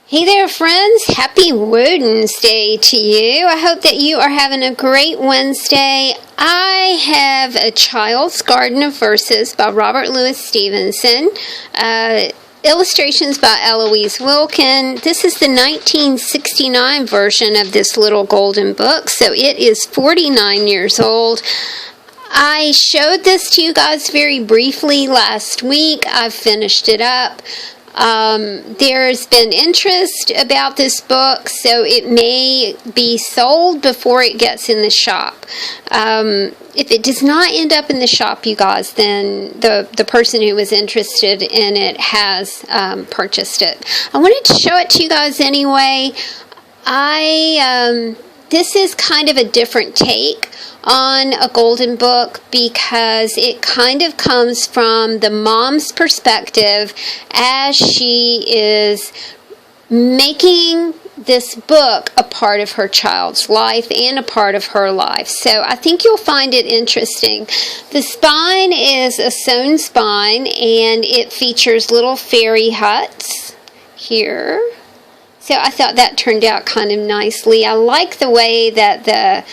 Hey there, friends. Happy Wednesday to you. I hope that you are having a great Wednesday. I have A Child's Garden of Verses by Robert Louis Stevenson. Illustrations by Eloise Wilkin. This is the 1969 version of this little golden book, so it is 49 years old. I showed this to you guys very briefly last week. I've finished it up. There's been interest about this book, so it may be sold before it gets in the shop. If it does not end up in the shop, you guys, then the person who was interested in it has purchased it. I wanted to show it to you guys anyway. This is kind of a different take on a golden book because it kind of comes from the mom's perspective as she is making this book a part of her child's life and a part of her life. So I think you'll find it interesting. The spine is a sewn spine and it features little fairy huts here. So I thought that turned out kind of nicely. I like the way that the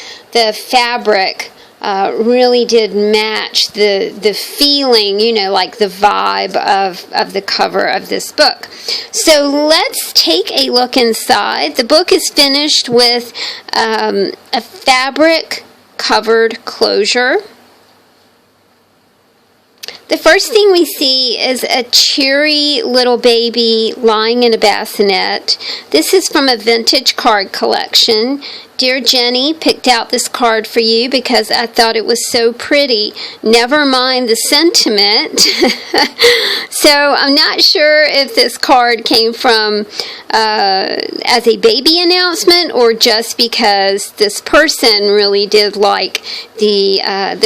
fabric really did match the feeling, like the vibe of the cover of this book. So let's take a look inside. The book is finished with a fabric covered closure. The first thing we see is a cheery little baby lying in a bassinet. This is from a vintage card collection. Dear Jenny picked out this card for you because I thought it was so pretty. Never mind the sentiment. So I'm not sure if this card came from as a baby announcement or just because this person really did like the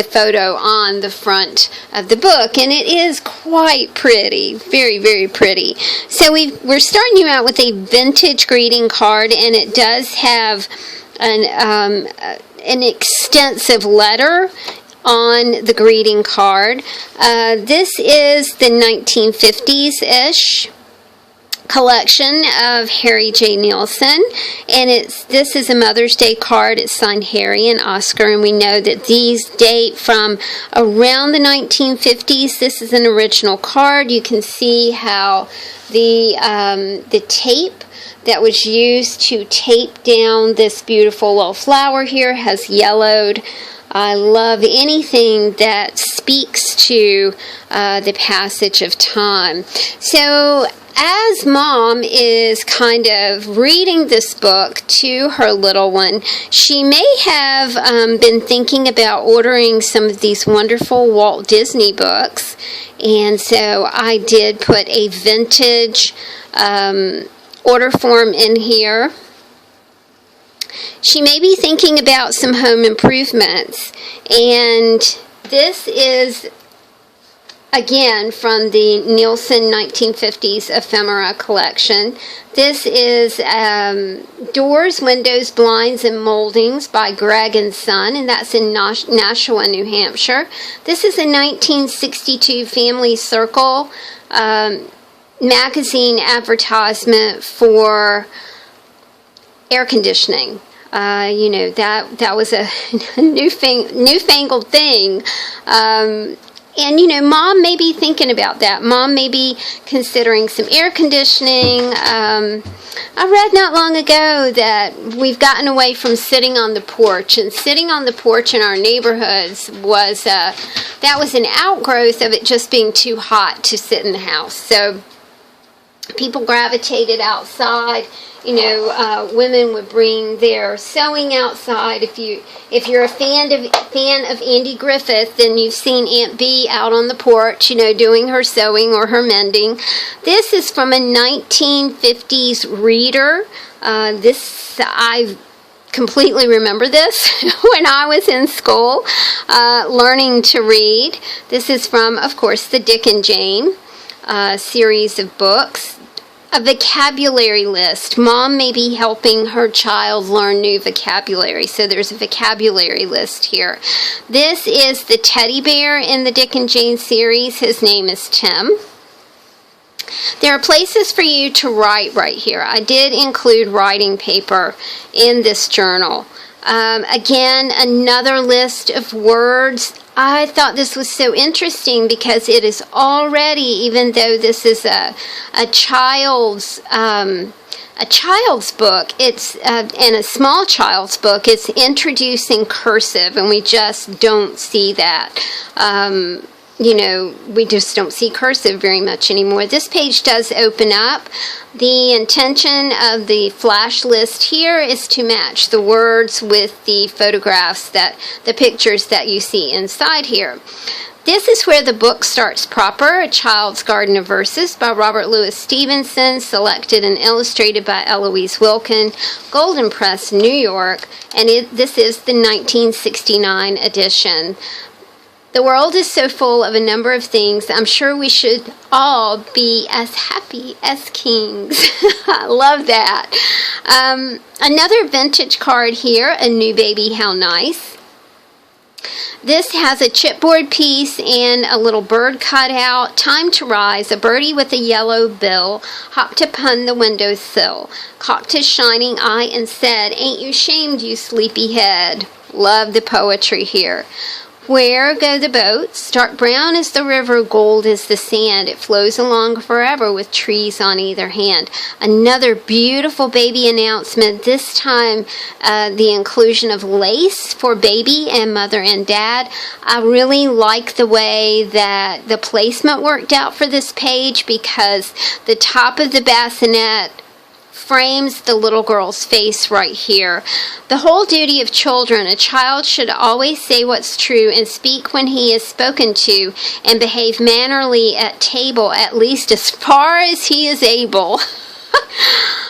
photo on the front of the book. And it is quite pretty. Very, very pretty. So we're starting you out with a vintage greeting card, and it does have an extensive letter on the greeting card. This is the 1950s-ish collection of Harry J. Nielsen, and this is a Mother's Day card. It's signed Harry and Oscar, and we know that these date from around the 1950s. This is an original card. You can see how the tape that was used to tape down this beautiful little flower here has yellowed. I love anything that speaks to the passage of time. So as Mom is kind of reading this book to her little one, she may have been thinking about ordering some of these wonderful Walt Disney books. And so I did put a vintage order form in here. She may be thinking about some home improvements, and this is again from the Nielsen 1950s ephemera collection. This is Doors, Windows, Blinds, and Moldings by Gregg & Son, and that's in Nashua, New Hampshire. This is a 1962 Family Circle magazine advertisement for air conditioning. That was a newfangled thing. And, Mom may be thinking about that. Mom may be considering some air conditioning. I read not long ago that we've gotten away from sitting on the porch, and sitting on the porch in our neighborhoods was that was an outgrowth of it just being too hot to sit in the house. So people gravitated outside. Women would bring their sewing outside. If you're a fan of Andy Griffith, then you've seen Aunt Bee out on the porch, doing her sewing or her mending. This is from a 1950s reader. I completely remember this when I was in school, learning to read. This is from, of course, the Dick and Jane series of books. A vocabulary list. Mom may be helping her child learn new vocabulary, so there's a vocabulary list here. This is the teddy bear in the Dick and Jane series. His name is Tim. There are places for you to write right here. I did include writing paper in this journal. Again, another list of words. I thought this was so interesting because it is already, even though this is a child's book, it's and a small child's book, it's introducing cursive, and we just don't see that. We just don't see cursive very much anymore. This page does open up. The intention of the flash list here is to match the words with the photographs, the pictures that you see inside here. This is where the book starts proper, A Child's Garden of Verses by Robert Louis Stevenson, selected and illustrated by Eloise Wilkin, Golden Press, New York, and this is the 1969 edition. The world is so full of a number of things. I'm sure we should all be as happy as kings. I love that. Another vintage card here, A New Baby, How Nice. This has a chipboard piece and a little bird cut out. Time to rise, a birdie with a yellow bill hopped upon the windowsill, cocked his shining eye and said, "Ain't you shamed, you sleepyhead?" Love the poetry here. Where go the boats? Dark brown is the river, gold is the sand. It flows along forever with trees on either hand. Another beautiful baby announcement, this time the inclusion of lace for baby and mother and dad. I really like the way that the placement worked out for this page because the top of the bassinet frames the little girl's face right here. The whole duty of children, a child should always say what's true and speak when he is spoken to and behave mannerly at table, at least as far as he is able.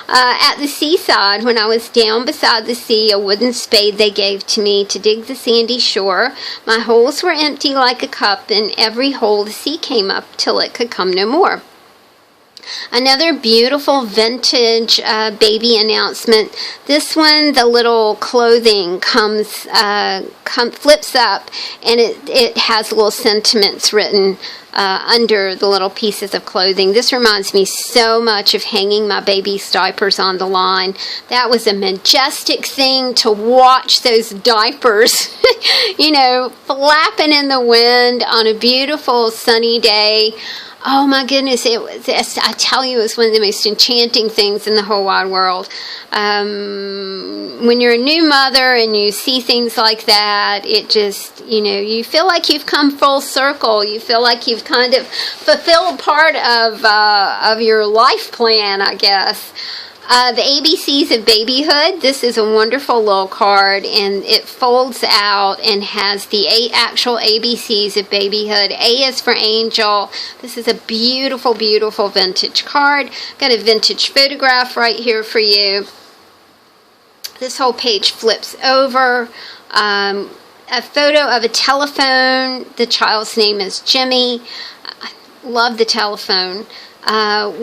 At the seaside, when I was down beside the sea, a wooden spade they gave to me to dig the sandy shore. My holes were empty like a cup, and every hole the sea came up till it could come no more. Another beautiful vintage baby announcement. This one, the little clothing flips up, and it has little sentiments written under the little pieces of clothing. This reminds me so much of hanging my baby's diapers on the line. That was a majestic thing to watch those diapers, flapping in the wind on a beautiful sunny day. Oh my goodness, I tell you, it was one of the most enchanting things in the whole wide world. When you're a new mother and you see things like that, it just, you feel like you've come full circle. You feel like you've kind of fulfilled part of your life plan, I guess. The ABCs of Babyhood. This is a wonderful little card, and it folds out and has the 8 actual ABCs of Babyhood. A is for Angel. This is a beautiful, beautiful vintage card. Got a vintage photograph right here for you. This whole page flips over. A photo of a telephone. The child's name is Jimmy. I love the telephone.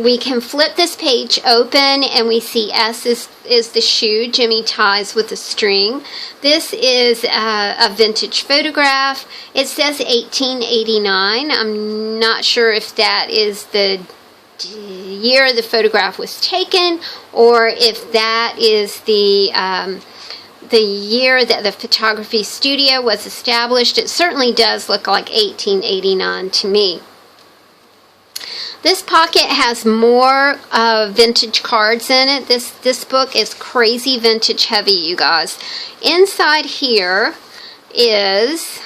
We can flip this page open and we see S is the shoe Jimmy ties with a string. This is a vintage photograph. It says 1889. I'm not sure if that is the year the photograph was taken or if that is the year that the photography studio was established. It certainly does look like 1889 to me. This pocket has more vintage cards in it. This book is crazy vintage heavy, you guys. Inside here is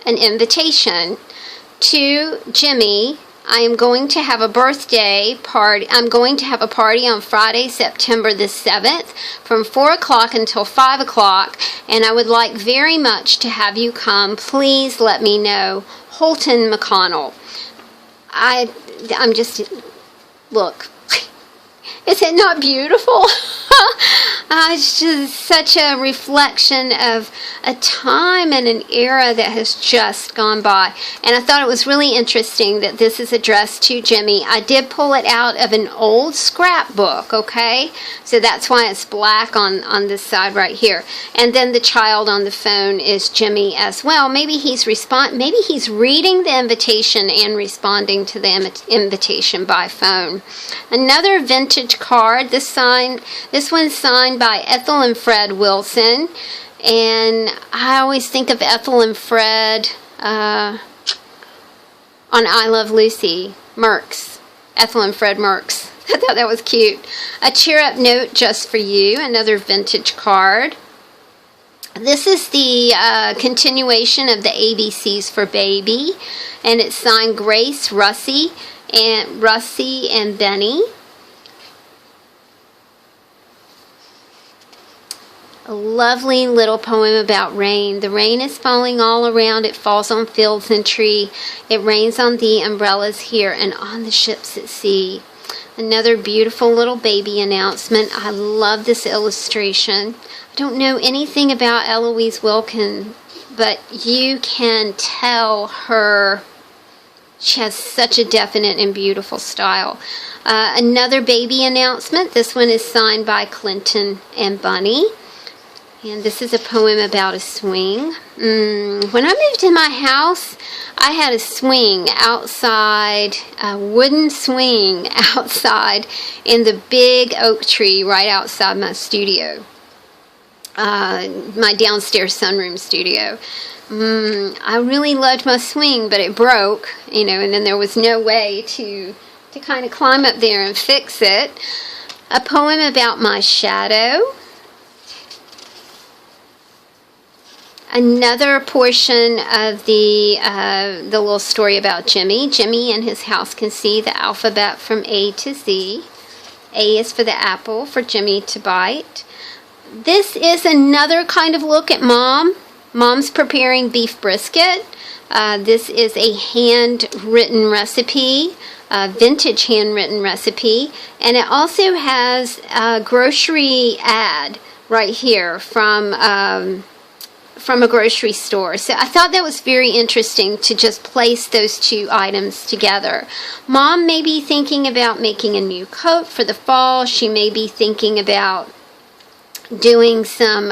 an invitation to Jimmy. I am going to have a birthday party. I'm going to have a party on Friday, September the 7th from 4 o'clock until 5 o'clock, and I would like very much to have you come. Please let me know. Holton McConnell. I'm just, look, is it not beautiful? It's just such a reflection of a time and an era that has just gone by. And I thought it was really interesting that this is addressed to Jimmy. I did pull it out of an old scrapbook, okay? So that's why it's black on this side right here. And then the child on the phone is Jimmy as well. Maybe he's reading the invitation and responding to the invitation by phone. Another vintage card. This one's signed by Ethel and Fred Wilson. And I always think of Ethel and Fred on I Love Lucy. Merks. Ethel and Fred Merks. I thought that was cute. A cheer up note just for you. Another vintage card. This is the continuation of the ABCs for Baby. And it's signed Grace, Russie, and Benny. A lovely little poem about rain. The rain is falling all around. It falls on fields and tree. It rains on the umbrellas here and on the ships at sea. Another beautiful little baby announcement. I love this illustration. I don't know anything about Eloise Wilkin, but you can tell her. She has such a definite and beautiful style. Another baby announcement. This one is signed by Clinton and Bunny. And this is a poem about a swing. When I moved in my house, I had a swing outside, a wooden swing outside in the big oak tree right outside my studio, my downstairs sunroom studio. I really loved my swing, but it broke, and then there was no way to kind of climb up there and fix it. A poem about my shadow. Another portion of the little story about Jimmy. Jimmy and his house can see the alphabet from A to Z. A is for the apple, for Jimmy to bite. This is another kind of look at Mom. Mom's preparing beef brisket. This is a handwritten recipe, a vintage handwritten recipe. And it also has a grocery ad right here from a grocery store. So I thought that was very interesting to just place those two items together. Mom may be thinking about making a new coat for the fall. She may be thinking about doing some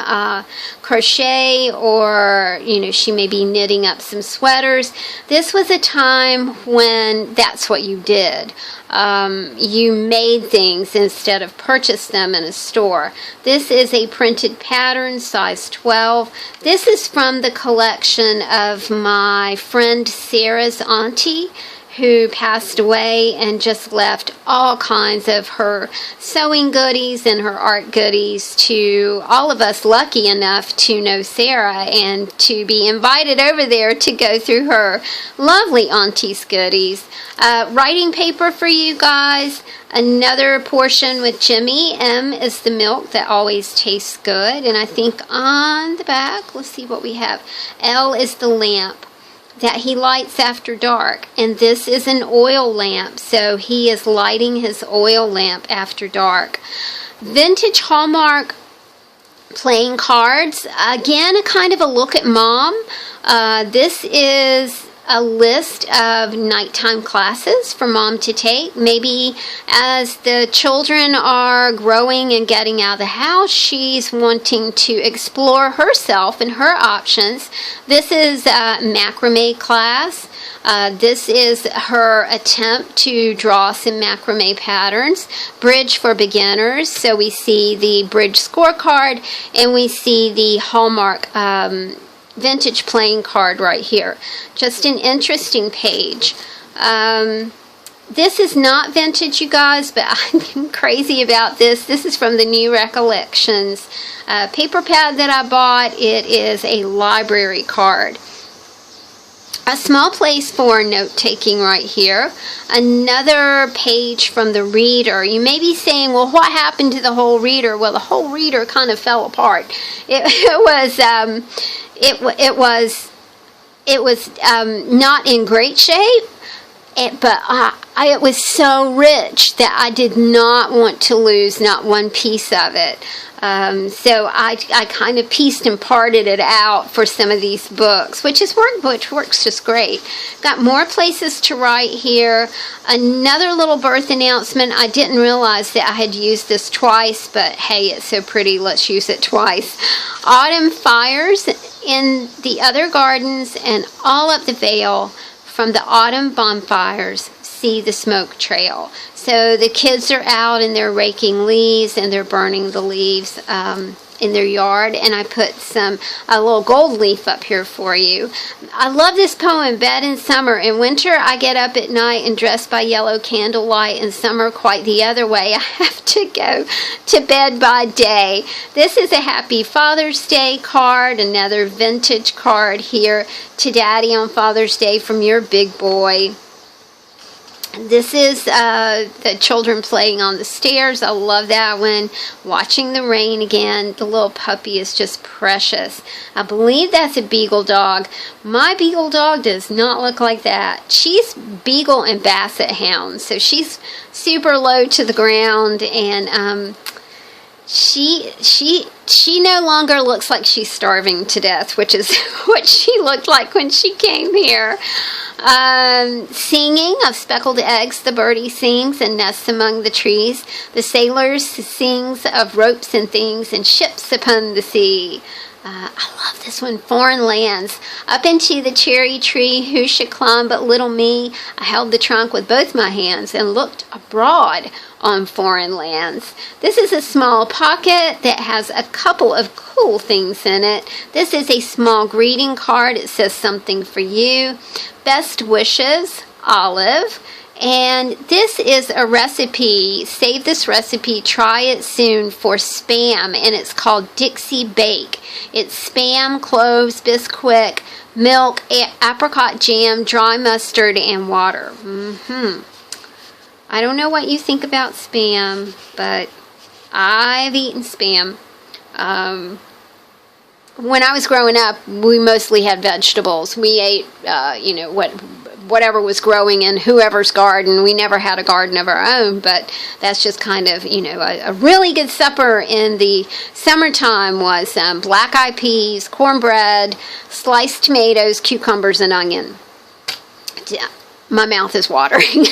crochet, or she may be knitting up some sweaters. This was a time when that's what you did. You made things instead of purchased them in a store. This is a printed pattern, size 12. This is from the collection of my friend Sarah's auntie, who passed away and just left all kinds of her sewing goodies and her art goodies to all of us lucky enough to know Sarah and to be invited over there to go through her lovely auntie's goodies. Writing paper for you guys. Another portion with Jimmy. M is the milk that always tastes good. And I think on the back, let's see what we have. L is the lamp that he lights after dark, and this is an oil lamp, so he is lighting his oil lamp after dark. Vintage Hallmark playing cards. Again, a kind of a look at Mom. This is a list of nighttime classes for Mom to take. Maybe as the children are growing and getting out of the house, she's wanting to explore herself and her options. This is a macrame class. This is her attempt to draw some macrame patterns. Bridge for beginners. So we see the bridge scorecard, and we see the Hallmark vintage playing card right here. Just an interesting page. This is not vintage, you guys, but I'm crazy about this. This is from the New Recollections paper pad that I bought. It is a library card. A small place for note-taking right here. Another page from the reader. You may be saying, well, what happened to the whole reader? Well, the whole reader kind of fell apart. It was not in great shape, but it was so rich that I did not want to lose not one piece of it. So I kind of pieced and parted it out for some of these books, which works just great. Got more places to write here. Another little birth announcement. I didn't realize that I had used this twice, but hey, it's so pretty, let's use it twice. Autumn fires in the other gardens and all up the vale. From the autumn bonfires, see the smoke trail. So the kids are out and they're raking leaves and they're burning the leaves in their yard. And I put a little gold leaf up here for you. I love this poem, Bed in Summer. In winter, I get up at night and dressed by yellow candlelight. In summer, quite the other way. I have to go to bed by day. This is a Happy Father's Day card, another vintage card here to Daddy on Father's Day from your big boy. This is the children playing on the stairs. I love that one. Watching the rain again. The little puppy is just precious. I believe that's a beagle dog. My beagle dog does not look like that. She's beagle and basset hound, so she's super low to the ground, and she no longer looks like she's starving to death, which is what she looked like when she came here. Singing of speckled eggs, the birdie sings and nests among the trees. The sailor sings of ropes and things and ships upon the sea. I love this one, Foreign Lands. Up into the cherry tree, who should climb but little me? I held the trunk with both my hands and looked abroad on foreign lands. This is a small pocket that has a couple of cool things in it. This is a small greeting card. It says something for you. Best wishes, Olive. And this is a recipe. Save this recipe, try it soon, for Spam, and it's called Dixie Bake. It's Spam, cloves, Bisquick, milk, apricot jam, dry mustard, and water. I don't know what you think about Spam, but I've eaten Spam. When I was growing up, we mostly had vegetables. We ate, whatever was growing in whoever's garden. We never had a garden of our own, but that's just kind of, a really good supper in the summertime was black-eyed peas, cornbread, sliced tomatoes, cucumbers, and onion. My mouth is watering.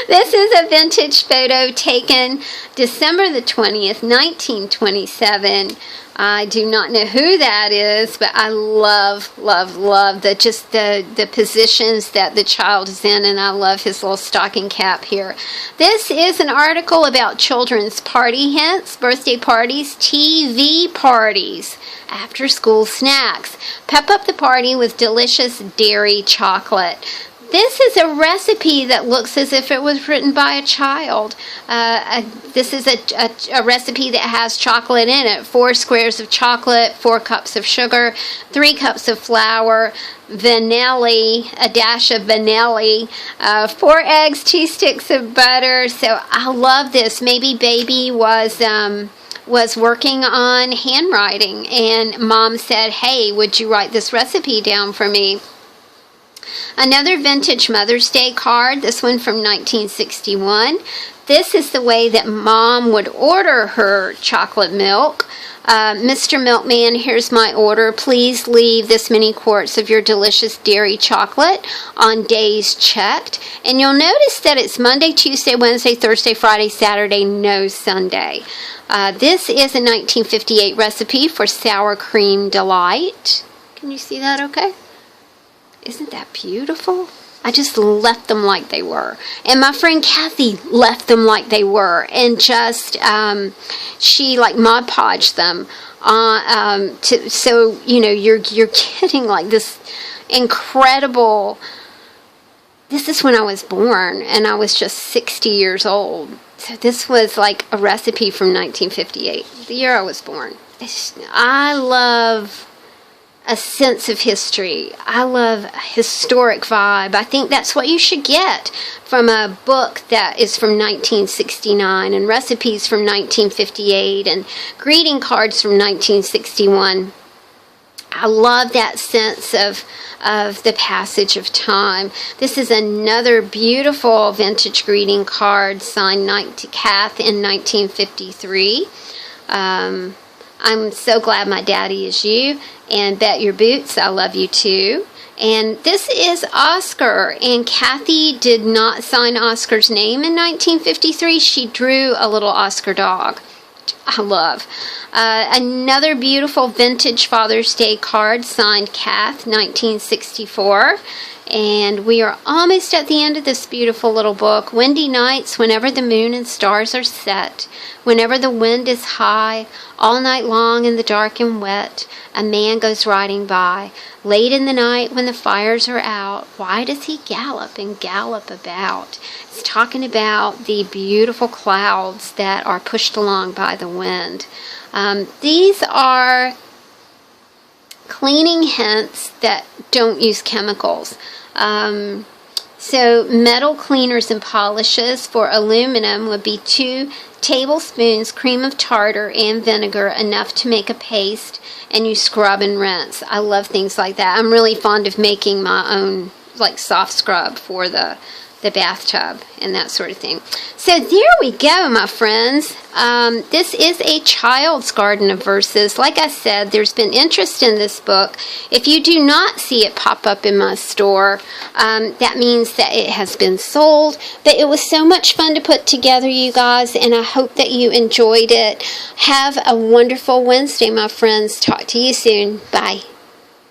This is a vintage photo taken December the 20th, 1927. I do not know who that is, but I love the positions that the child is in, and I love his little stocking cap here. This is an article about children's party hints, birthday parties, TV parties, after school snacks. Pep up the party with delicious dairy chocolate. This is a recipe that looks as if it was written by a child. This is a recipe that has chocolate in it. 4 squares of chocolate, 4 cups of sugar, 3 cups of flour, vanilla, a dash of vanilla, 4 eggs, 2 sticks of butter. So I love this. Maybe baby was working on handwriting, and mom said, hey, would you write this recipe down for me? Another vintage Mother's Day card, this one from 1961. This is the way that Mom would order her chocolate milk. Mr. Milkman, here's my order. Please leave this many quarts of your delicious dairy chocolate on days checked. And you'll notice that it's Monday, Tuesday, Wednesday, Thursday, Friday, Saturday, no Sunday. This is a 1958 recipe for sour cream delight. Can you see that okay? Isn't that beautiful? I just left them like they were. And my friend Kathy left them like they were. And just, she like Mod Podged them. So, you're getting like this incredible... This is when I was born, and I was just 60 years old. So this was like a recipe from 1958, the year I was born. I love a sense of history. I love a historic vibe. I think that's what you should get from a book that is from 1969 and recipes from 1958 and greeting cards from 1961. I love that sense of the passage of time. This is another beautiful vintage greeting card signed to Kath in 1953. I'm so glad my daddy is you, and bet your boots I love you too. And this is Oscar, and Kathy did not sign Oscar's name in 1953. She drew a little Oscar dog. I love. Another beautiful vintage Father's Day card signed Kath, 1964. And we are almost at the end of this beautiful little book. Windy nights, whenever the moon and stars are set, whenever the wind is high, all night long in the dark and wet, a man goes riding by. Late in the night when the fires are out, why does he gallop and gallop about? It's talking about the beautiful clouds that are pushed along by the wind. These are cleaning hints that don't use chemicals. So metal cleaners and polishes for aluminum would be 2 tablespoons cream of tartar and vinegar, enough to make a paste, and you scrub and rinse. I love things like that. I'm really fond of making my own like soft scrub for the bathtub and that sort of thing. So there we go, my friends. This is a child's garden of verses. Like I said, there's been interest in this book. If you do not see it pop up in my store, that means that it has been sold. But it was so much fun to put together, you guys, and I hope that you enjoyed it. Have a wonderful Wednesday, my friends. Talk to you soon. Bye.